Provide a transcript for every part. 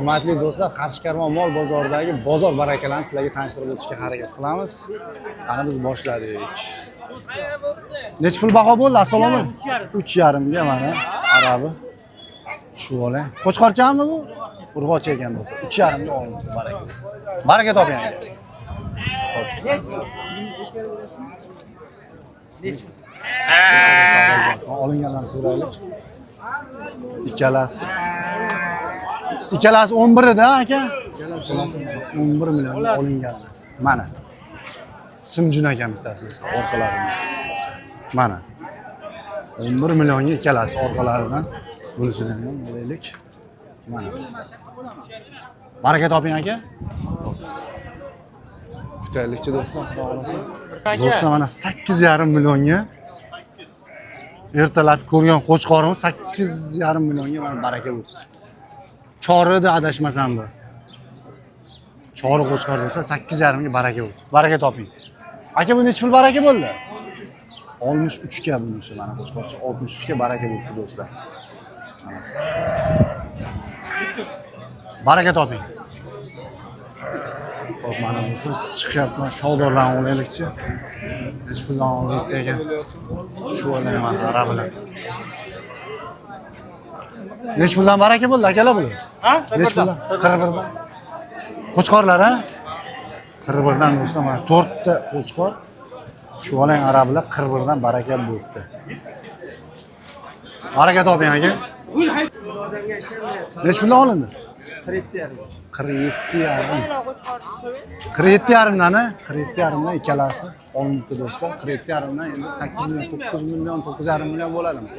Hurmatli do'stlar, Qarshi Karvon mol bozoridagi bozor barakalarini sizlarga tanishtirib o'tishga harakat qilamiz. Qani biz boshladik. Necha pul baho bo'ldi? Assalomu alaykum. 3,5 ga mana arabi. Shu ola. Qo'chqorchami bu? Urg'och ekan bo'lsa. 3,5 ga olindi. Baraka. Baraka toping aka. Olinganlarni so'raylik. Ikkalasi 11 da aka. 11 million olinganlar. Mana. Simjun ekan bittasi orqalaridan. Mana. 11 millionga ikkalasi orqalaridan bo'lishini ham olaylik. Mana. Baraka toping aka. Kutaylikchi do'stlar, xudo xolasa. Do'stlar mana 8,5 millionga ertalab ko'rgan qo'chqorimiz 8,5 millionga mana baraka bo'ldi. Chorida adashmasam bu. Chori qo'chqor bo'lsa 8,5 ga baraka bo'ldi. Baraka toping. Aka bu necha pul baraka bo'ldi? 63 ga bunisi mana qo'chqorcha 63 ga baraka bo'ldi do'stlar. Baraka toping. Hop mana bu chiqyapti. Shodorlarni olaylikchi. Necha puldan oldi ekan? Shu olayman ara bilan. Necha puldan baraka bo'ldi akalar bular? Ha? Necha puldan? 41 dan. Qo'chqorlar ha? 41 dan do'stlar mana 4 ta qo'chqor. Shu olang ara bilan 41 dan baraka bo'ldi. Baraka toping aka. Necha puldan olindi? 47,5 dan 47,5 ikkalasi olindi do'stlar. 47,5 dan endi 8 million, 9 million, 9,5 million bo'ladimi?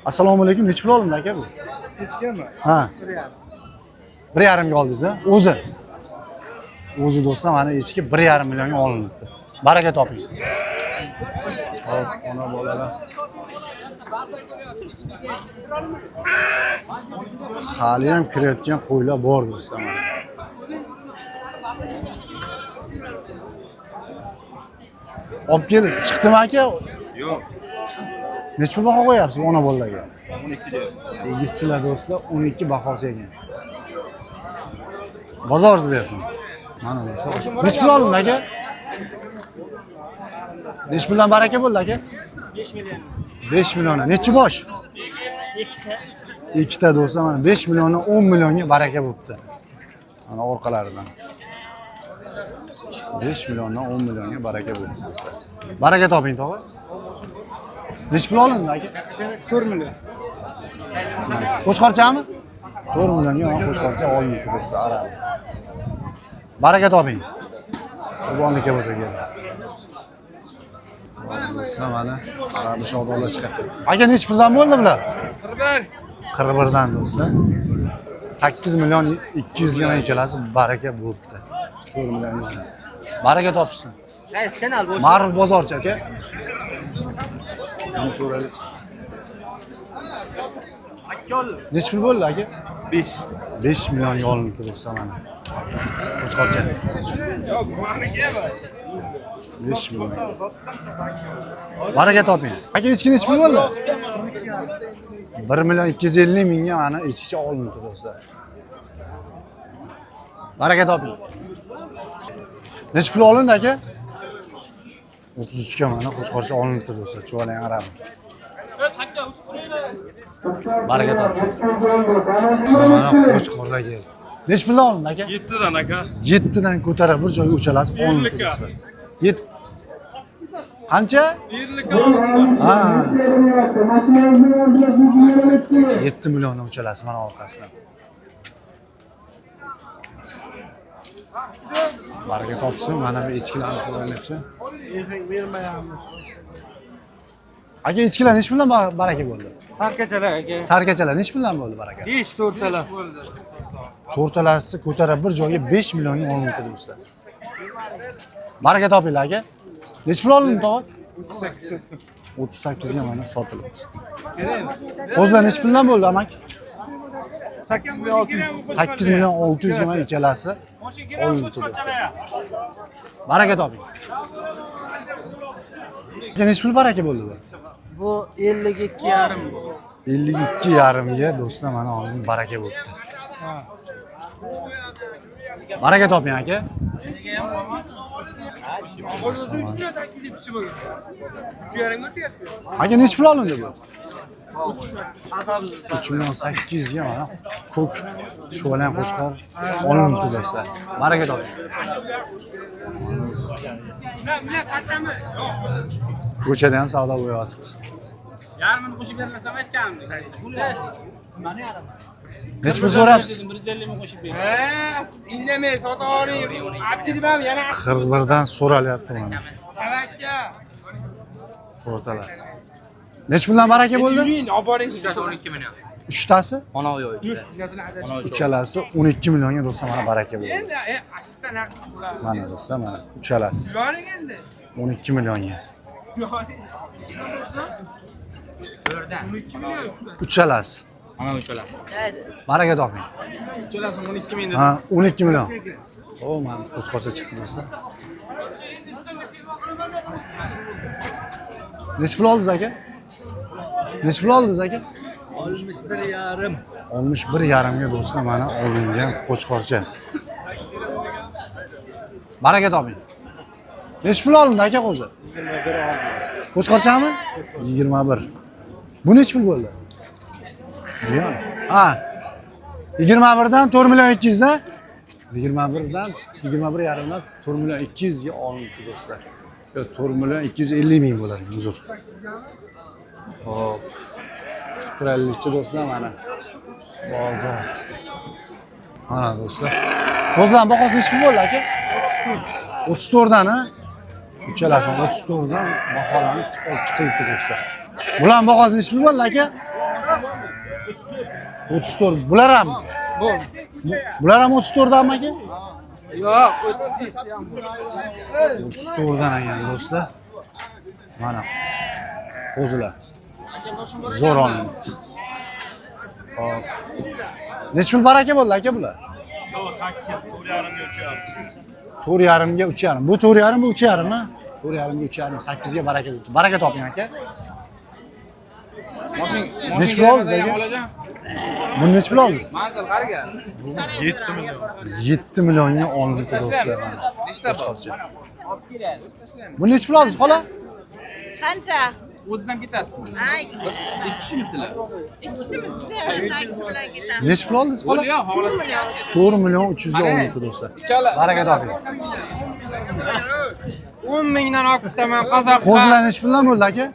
Assalomu alaykum. Necha pul olindi aka bu? Hechgami? Ha. 1,5 ga oldingiz a? O'zi. O'zi do'stlar mana echki 1,5 millionga olindi. Baraka toping. Hop, ona bolalar. Hali ham kirayotgan qo'ylar bor do'stlar. Olib kel, chiqdimi aka? Yo'q. Necha pul baho qo'yapsiz ona bolalarga? 12 deyapti. Egizchilar do'stlar 12 bahosi ekan. Bozoringiz bersin. Mana do'stlar. Necha pul olindi aka? Necha puldan baraka bo'ldi aka? 5 million. 5 million. Necha bosh? 2 ta do'stlar mana 5 milliondan 10 millionga baraka bo'libdi. Mana orqalaridan. 5 milliondan 10 millionga baraka bo'libdi do'stlar. Baraka toping tog'a. Necha pul olindi aka? 4 million. Qo'chqorchami? 4 millionga qo'chqorcha olindi do'stlar, arabi. Baraka toping. Qurbonniki bo'lsa kerak. Do'stlar mana arabi shodorlar chiqadi. Aka necha puldan bo'ldi bular? 41. 41 dan do'stlar. 8 million 200 ga ikkalasi baraka bo'libdi. 4 million 100 dan. Baraka topsin. Qaysi kanal bo'sh? Ma'ruf bozorchi aka. Buni so'raylik. Necha pul bo'ldi aka? 5. 5 millionga olindi do'stlar mana. Qo'chqorcha. Yo'q, bu meniki. 5 million. Baraka toping. Aka echki necha pul bo'ldi? 1 million 250 mingga mana echki olindi do'stlar. Baraka toping. Necha pul olindi aka? 33 ga mana qo'chqorcha olindi do'stlar. Chuvalang arabi. Baraka toping. Mana qo'chqorlar keldi. Necha puldan olindi aka? 7 dan aka. 7 dan ko'tarib bir joyga o'chalasiz olindi do'stlar. 7 qancha? 1 Ha. 7 milliondan o'chalasiz mana orqasidan. Baraka topsin, mana bu echkilarni qo'yaylikchi. Aka echkilar necha puldan baraka bo'ldi? Sarkachalar aka. Sarkachalar necha puldan bo'ldi baraka? 5 to'rtalas. To'rtalasi ko'tarib bir joyga 5 millionga olindi do'stlar. Baraka topinglar aka. Necha pul olindi tog'a? 38 ga mana sotilibdi. O'zlar necha puldan bo'ldi amak? 8 million 600. 8 million 600 ga mana ikkalasi olindi do'stlar. Baraka toping. Necha pul baraka bo'ldi bu? Bu 52,5. 52,5 ga do'stlar mana oldin baraka bo'ldi. Baraka toping aka. Aka nechi pul olindi bu? 3.800 ga mana ko'k sho'lan qo'chqor olindi do'stlar. Baraka toping. Ko'chada ham savdo bo'layotibdi. Yarmini qo'shib bermasam aytgandim. Nechi pul so'rabsiz? 150 ming qo'shib ber. Siz indamay sota oling. Abdidim ham yana 41 dan so'ralyapti mana. tavakka. O'rtalar. Nechi puldan baraka bo'ldi? Yuring, olib boring. 12 million. Uchtasi? Ona yo'q. Uchalasi 12 millionga do'stlar mana baraka bo'ldi. Endi ashitdan naqs bo'ladi. Mana do'stlar mana uchalasi Yuring endi. 12 millionga. Yuring. 12 million shundan. Uchalasi. Ana o'shalar. Baraka toping. Uchalasi 12 ming Ha, 12 million. O, mana qo'chqorcha chiqdi do'stlar. Nechi pul oldingiz aka? Nechi pul oldingiz aka? 61,5. 61,5 ga do'stlar mana olingan qo'chqorcha. Baraka toping. Nechi pul olindi aka qo'zi? 21 oldim. Qo'chqorchami? 21. Bu nechi pul bo'ldi? Yo'q. Ha. 21 dan 4 million 200 dan 21 dan 21,5 dan 4 million 200 ga olindi do'stlar. 4 million 250 ming bo'ladi, uzr. Hop. Turallikchi do'stlar mana. Bozor. Mana do'stlar. Qo'zlar bahosi nechi pul bo'ldi aka? 34 dan, ha? Uchalasi 34 dan baholanib chiqibdi do'stlar. Bular bahosi nechi pul bo'ldi aka? 34. Bular ham. Bular ham 34 danmi aka? Yo'q, 37 ham. 34 dan ekan do'stlar. Mana. Qo'zilar. Zo'r olindi. Hop. Nechi pul baraka bo'ldi aka bular? Yo'q, 8, 4,5 4,5 ga 3,5. Bu 4,5 bu 3,5 ha? 4,5 ga 3,5, 8 ga baraka bo'ldi. Baraka toping aka. Nechi pul oldingiz aka? Buni nechi pul oldingiz? Manzil qariga. 7 million. 7 millionga olindi do'stlar. Nechta bor? Qo'chqorcha. Olib keladi. Tashlaymiz. Buni nechi pul oldingiz xola? Qancha? O'zingizdan ketasiz. Ay, Ikki kishimisizlar? ikki kishimiz biz ham taksi bilan ketamiz. Nechi pul oldingiz xola? Yo'q, xolos. 4 million 300 ga olindi do'stlar. Baraka toping. 10 mingdan olib ketaman qozoqqa. Qo'zilar nechi puldan bo'ldi aka?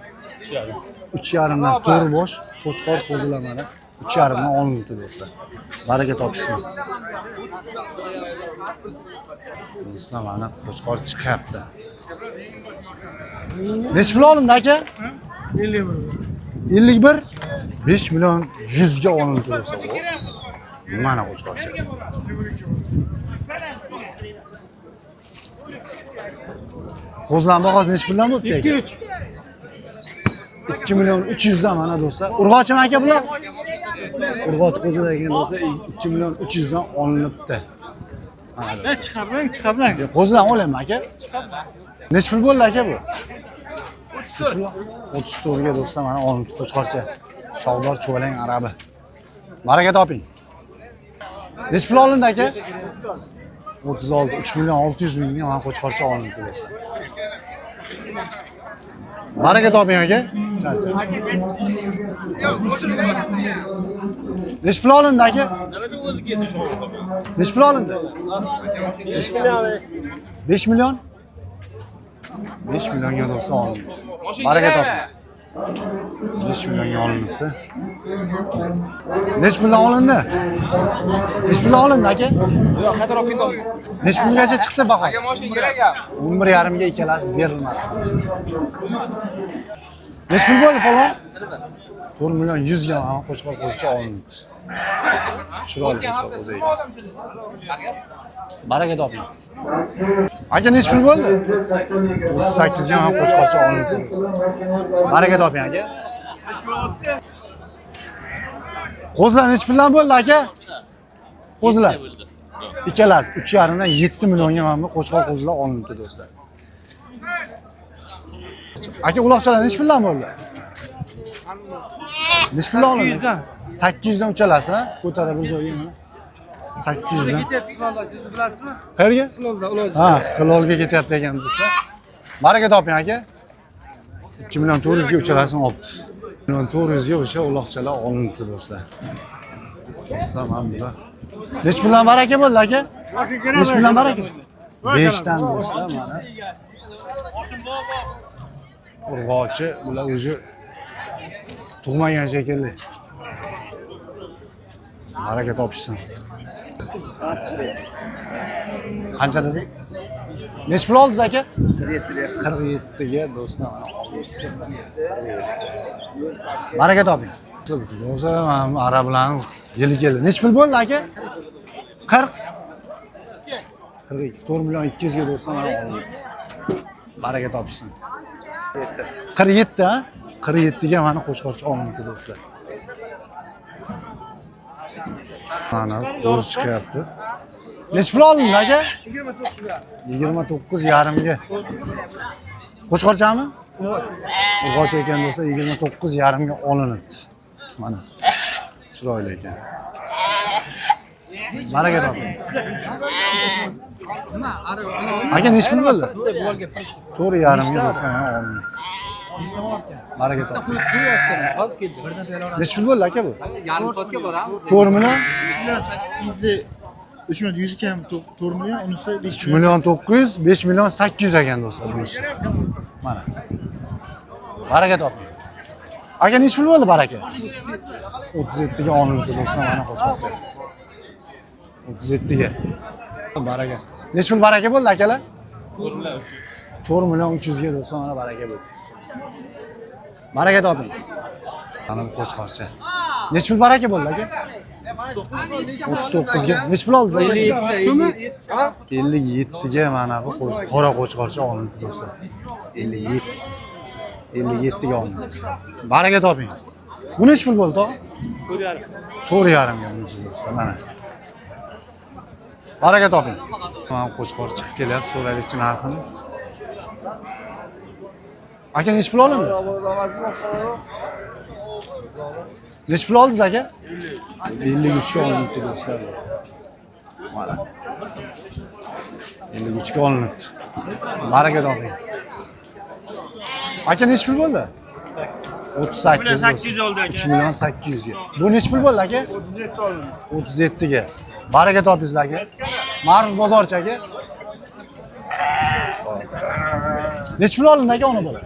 3,5 dan 4 bosh qo'chqor qo'zilar mana 3,5 dan olindi do'stlar. Baraka topishsin. Do'stlar mana qo'chqor chiqyapti. Nechi pul olindi aka? 51. 5 million 100 ga olindi do'stlar. Mana qo'chqorcha. Qo'zilar bahosi nechi puldan bo'ldi aka? 2 million 300 dan mana do'stlar. Urg'ochimi aka bular? Urg'och qo'zilar ekan do'stlar 2 million 300 dan olinibdi. Chiqabilang. Qo'zilarni olaymi aka? Nechi pul bo'ldi aka bu? 34 ga do'stlar mana olinibdi qo'chqorcha. Shovdor cho'lang arabi. Baraka toping. Nechi pul olindi aka? 36, 3 million 600 mingga mana qo'chqorcha olindi do'stlar. Baraka toping aka. Nechi pul olindi aka? Nechi pul olindi? 5 million. 5 millionga do'stlar olindi. Baraka toping. 5 millionga olinibdi. Nechi puldan olindi? Nechi puldan olindi aka? Yo'q, xatar olib ketdim. Nechi pulgacha chiqdi bahosi? Mashina kerak ya. 11,5 ga ikkalasi berilmadi. Nechi pul bo'ldi falon? 4 million 100 ga mana qo'chqor qo'zicha olindi. Chiroyli qo'chqor qo'zi. Baraka toping. Aka nechi pul bo'ldi? 38 ga mana qo'chqorcha olindi. Baraka toping aka. Qo'zilar nechi puldan bo'ldi aka? Qo'zilar. Ikkalasi 3,5 dan 7 millionga mana bu qo'chqor qo'zilar olindi do'stlar. Aka uloqchalar nechi puldan bo'ldi? Nechi puldan olindi? 800 dan uchalasi, ha? Ko'tarib bir joyga mana. 800 dan. Ketyapti qilollar, sizni bilasizmi? Qayerga? Qilollar, ular. Ha, Hilolga ketyapti ekan do'stlar. Baraka toping aka. 2 million 400 ga uchalasini olibdi. 2 million 400 ga o'sha uloqchalar olindi do'stlar. Do'stlar mana bular. Nech bilan baraka bo'ldi aka? Nech bilan baraka? 5 dan do'stlar mana. Urg'ochi bular o'zi tug'magan shekilli. Baraka topishsin. Qancha dedi? Nech pul oldingiz aka? 47 ga do'stlar. Baraka toping. O'zi arablarni yili-yili. Nech pul bo'ldi aka? 40. 42. 4 million 200 ga do'stlar mana oldim. Baraka topishsin. 47 ha? 47 ga mana qo'shqorchi olindi do'stlar. Mana o'zi chiqyapti. Nech pul oldingiz aka? 29 yarimga. Qo'chqorchami? Urg'ochi ekan do'stlar, 29 yarimga olinibdi. Mana. Chiroyli ekan. Baraka toping. Aka nech pul bo'ldi? 4 yarimga do'stlar mana olindi. Baraka toping. Hozir keldi. Nech pul bo'ldi aka bu? Yarim soatga boramiz. 4 million 3 million 100 kam 4 million, unisi 5 3 million 900, 5 million 800 ekan do'stlar bunisi. Mana. Baraka toping. Aka nech pul bo'ldi baraka? 37 ga olindi do'stlar, mana qo'shqorcha. 37 ga. Baraka. Nech pul baraka bo'ldi akalar? 4 million 300 ga do'stlar, mana baraka bo'ldi. Baraka toping. Mana qo'shqorcha. Nech pul baraka bo'ldi aka? 39 ga. Nech pul oldingiz aka? 57 ga mana bu qora qo'shqorcha olindi do'stlar. 57. 57 ga olindi. Baraka toping. Bu nech pul bo'ldi tog'a? 4,5 ga bunisi do'stlar mana. Baraka toping. Mana qo'shqorcha kelyapti, so'raylikchi narxini. Aka nech pul olindi? Nech pul oldingiz aka? 53 ga olindi do'stlar. Mana. 53 ga olindi. Baraka toping. Aka nech pul bo'ldi? 38 800 oldi aka. 3 million 800 ga. Bu nech pul bo'ldi aka? 37 olindi. 37 ga. Baraka topingizlar aka. Ma'ruf bozorchi aka. Nech pul olindi aka uni bo'la?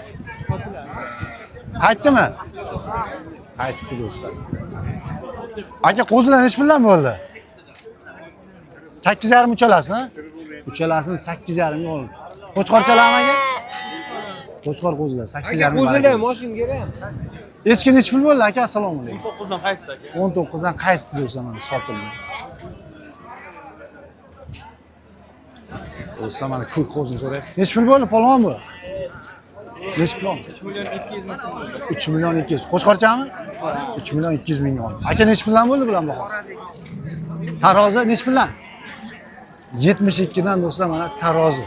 Qaytdimi? Qaytibdi do'stlar. Aka qo'zilar nech puldan bo'ldi? 8,5 uchalasi, ha? Uchalasini 8,5 ga oldi. Qo'chqorchalarmi aka? Qo'chqor qo'zilar 8,5 qo'zilar moshin kerak. Echki nech pul bo'ldi aka? Assalomu alaykum. 19 dan qaytdi aka. 19 dan qaytdi do'stlar, mana sotildi. Do'stlar mana ko'k qo'zini so'rayapti. Nech pul bo'ldi polvon bu? Nech pul? 3 million 200 ming. 3 million 200. Qo'chqorchami? 3 million 200 ming oldi. Aka nech puldan bo'ldi bular baho? Tarozi nech puldan? 72 dan do'stlar mana tarozi.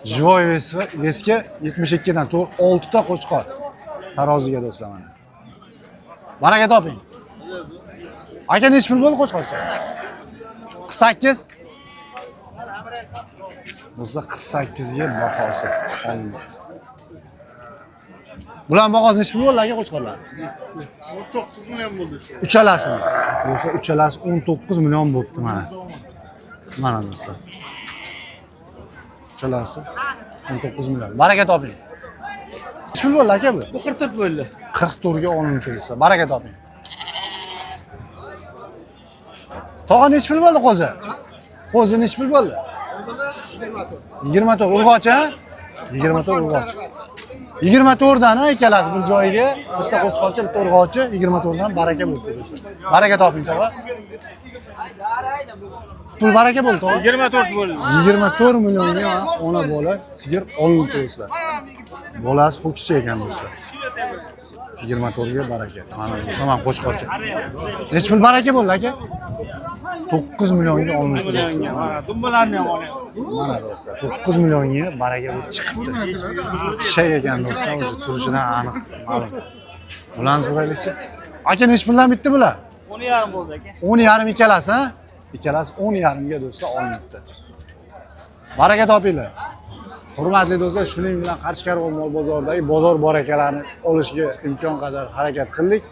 Живой vesga 72 dan 6 ta qo'chqor. Taroziga do'stlar mana. Baraka toping. Aka nech pul bo'ldi qo'chqorcha? 48. Do'stlar 48 ga bahosi olindi. Bular bahosi nech pul bo'ldi aka qo'chqorlar? 19 million bo'ldi shu. Uchalasimi? Do'stlar uchalasi 19 million bo'libdi mana. Mana do'stlar. Uchalasi 19 million. Baraka toping. Nech pul bo'ldi aka bu? Bu 44 bo'ldi. 44 ga olindi do'stlar. Baraka toping. Tog'a nech pul bo'ldi qo'zi? Qo'zi nech pul bo'ldi? 24 urg'ochi, ha? 24 urg'ochi. 24 dan ikkalasi bir joyiga, bitta qo'chqorchi, bitta urg'ochi, 24 dan baraka bo'ldi do'stlar. Baraka toping tog'a. Pul baraka bo'ldi tog'a. 24 bo'ldi. 24 millionga ona bola sigir olindi do'stlar. Bolasi ho'kishi ekan do'stlar. 24 ga baraka. Mana do'stlar, mana qo'chqorchi. Nech pul baraka bo'ldi aka? 9 millionga olindi do'stlar. Dumbalarni ham oling. Mana do'stlar, 9 millionga baraka bo'lib chiqibdi. Shay ekan do'stlar, o'zi turishidan aniq ma'lum. Bularni so'raylikchi. Aka nech puldan bitdi bular? 10,5 bo'ldi aka. 10,5 ikkalasi, ha? Ikkalasi 10,5 ga do'stlar olinibdi. Baraka topinglar. Hurmatli do'stlar, shuning bilan Qarshi Karvon mol bozoridagi bozor barakalarini olishga imkon qadar harakat qildik.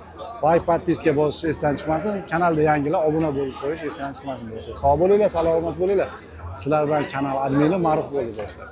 Like, podpiska bosish esdan chiqmasin. Kanalda yangilar obuna bo'lib qo'yish esdan chiqmasin do'stlar. Sog' bo'linglar, salomat bo'linglar. Sizlar bilan kanal admini Ma'ruf bo'ldi do'stlar.